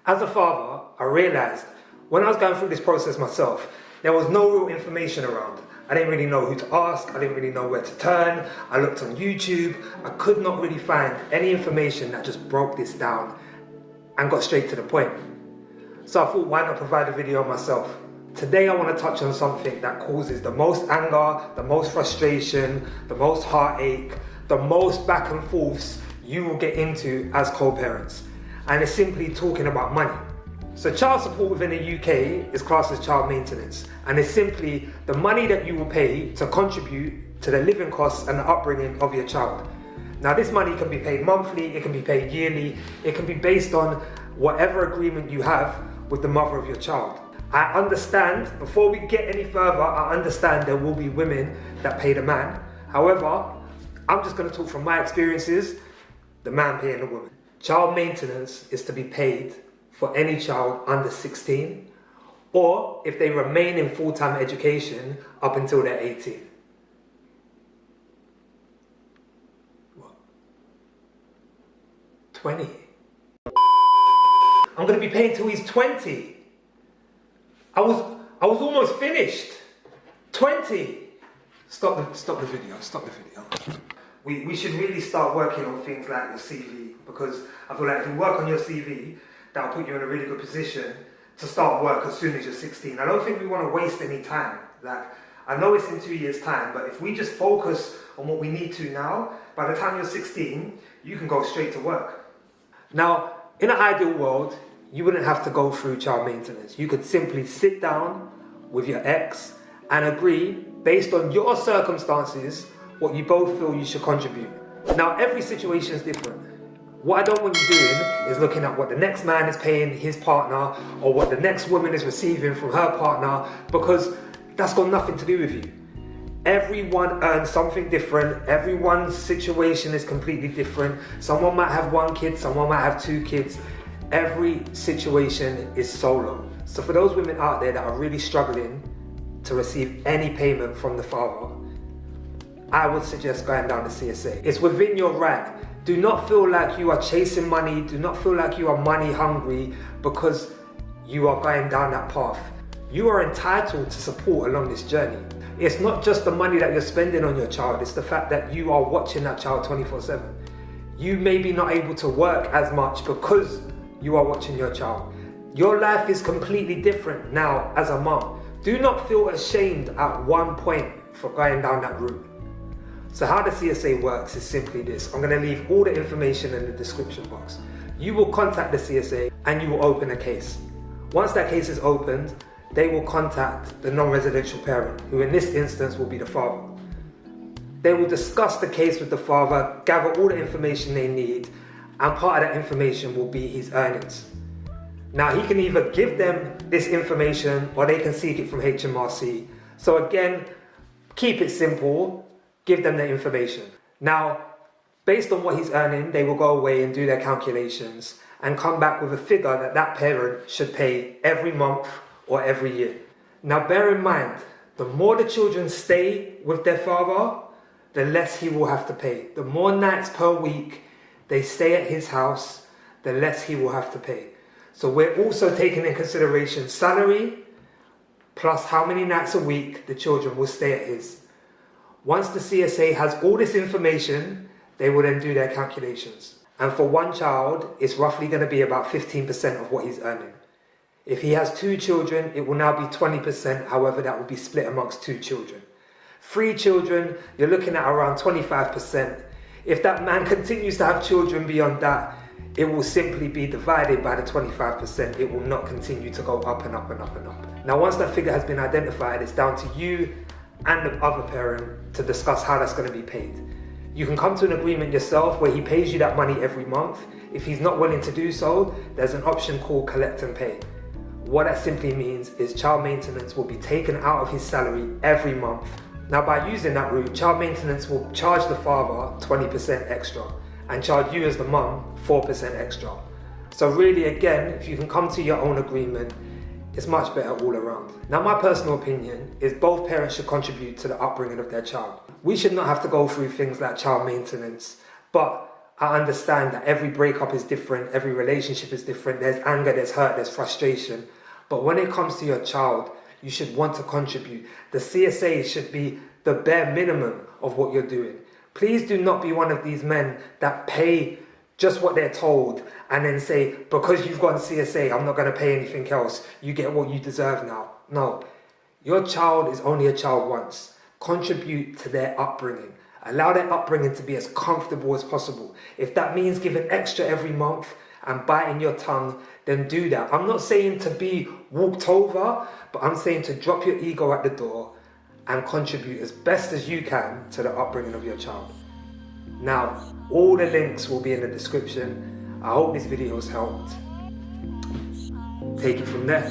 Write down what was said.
As a father, I realised when I was going through this process myself, there was no real information around. I didn't really know who to ask, I didn't really know where to turn. I looked on YouTube, I could not really find any information that just broke this down and got straight to the point. So I thought, why not provide a video myself? Today I want to touch on something that causes the most anger, the most frustration, the most heartache, the most back and forths you will get into as co-parents. And it's simply talking about money. So child support within the UK is classed as child maintenance, and it's simply the money that you will pay to contribute to the living costs and the upbringing of your child. Now this money can be paid monthly, it can be paid yearly, it can be based on whatever agreement you have with the mother of your child. I understand, before we get any further, I understand there will be women that pay the man. However, I'm just going to talk from my experiences, the man paying the woman. Child maintenance is to be paid for any child under 16, or if they remain in full-time education up until they're 18. What? 20? I'm going to be paying till he's 20. I was almost finished. 20. Stop the video. We should really start working on things like your CV, because I feel like if you work on your CV, that'll put you in a really good position to start work as soon as you're 16. I don't think we want to waste any time. Like, I know it's in 2 years' time, but if we just focus on what we need to now, by the time you're 16, you can go straight to work. Now, in an ideal world, you wouldn't have to go through child maintenance. You could simply sit down with your ex and agree, based on your circumstances, what you both feel you should contribute. Now, every situation is different. What I don't want you doing is looking at what the next man is paying his partner or what the next woman is receiving from her partner, because that's got nothing to do with you. Everyone earns something different. Everyone's situation is completely different. Someone might have 1 kid, someone might have 2 kids. Every situation is solo. So for those women out there that are really struggling to receive any payment from the father, I would suggest going down the CSA. It's within your right. Do not feel like you are chasing money. Do not feel like you are money hungry because you are going down that path. You are entitled to support along this journey. It's not just the money that you're spending on your child, it's the fact that you are watching that child 24/7. You may be not able to work as much because you are watching your child. Your life is completely different now as a mom. Do not feel ashamed at one point for going down that route. So how the CSA works is simply this. I'm going to leave all the information in the description box. You will contact the CSA and you will open a case. Once that case is opened, they will contact the non-residential parent, who in this instance will be the father. They will discuss the case with the father, gather all the information they need, and part of that information will be his earnings. Now he can either give them this information or they can seek it from HMRC. So again, keep it simple, give them the information. Now, based on what he's earning, they will go away and do their calculations and come back with a figure that that parent should pay every month or every year. Now bear in mind, the more the children stay with their father, the less he will have to pay. The more nights per week they stay at his house, the less he will have to pay. So we're also taking in consideration salary, plus how many nights a week the children will stay at his. Once the CSA has all this information, they will then do their calculations. And for one child, it's roughly going to be about 15% of what he's earning. If he has 2 children, it will now be 20%, however that will be split amongst 2 children. 3 children, you're looking at around 25%. If that man continues to have children beyond that, it will simply be divided by the 25%. It will not continue to go up and up and up and up. Now once that figure has been identified, it's down to you and the other parent to discuss how that's going to be paid. You can come to an agreement yourself where he pays you that money every month. If he's not willing to do so, there's an option called collect and pay. What that simply means is child maintenance will be taken out of his salary every month. Now by using that route, child maintenance will charge the father 20% extra and charge you as the mum 4% extra. So really again, if you can come to your own agreement, it's much better all around. Now my personal opinion is both parents should contribute to the upbringing of their child. We should not have to go through things like child maintenance, but I understand that every breakup is different, every relationship is different, there's anger, there's hurt, there's frustration. But when it comes to your child, you should want to contribute. The CSA should be the bare minimum of what you're doing. Please do not be one of these men that pay just what they're told and then say, because you've got CSA, I'm not going to pay anything else. You get what you deserve now. No, your child is only a child once. Contribute to their upbringing. Allow their upbringing to be as comfortable as possible. If that means giving extra every month and biting your tongue, then do that. I'm not saying to be walked over, but I'm saying to drop your ego at the door and contribute as best as you can to the upbringing of your child. Now, all the links will be in the description. I hope this video has helped. Take it from there.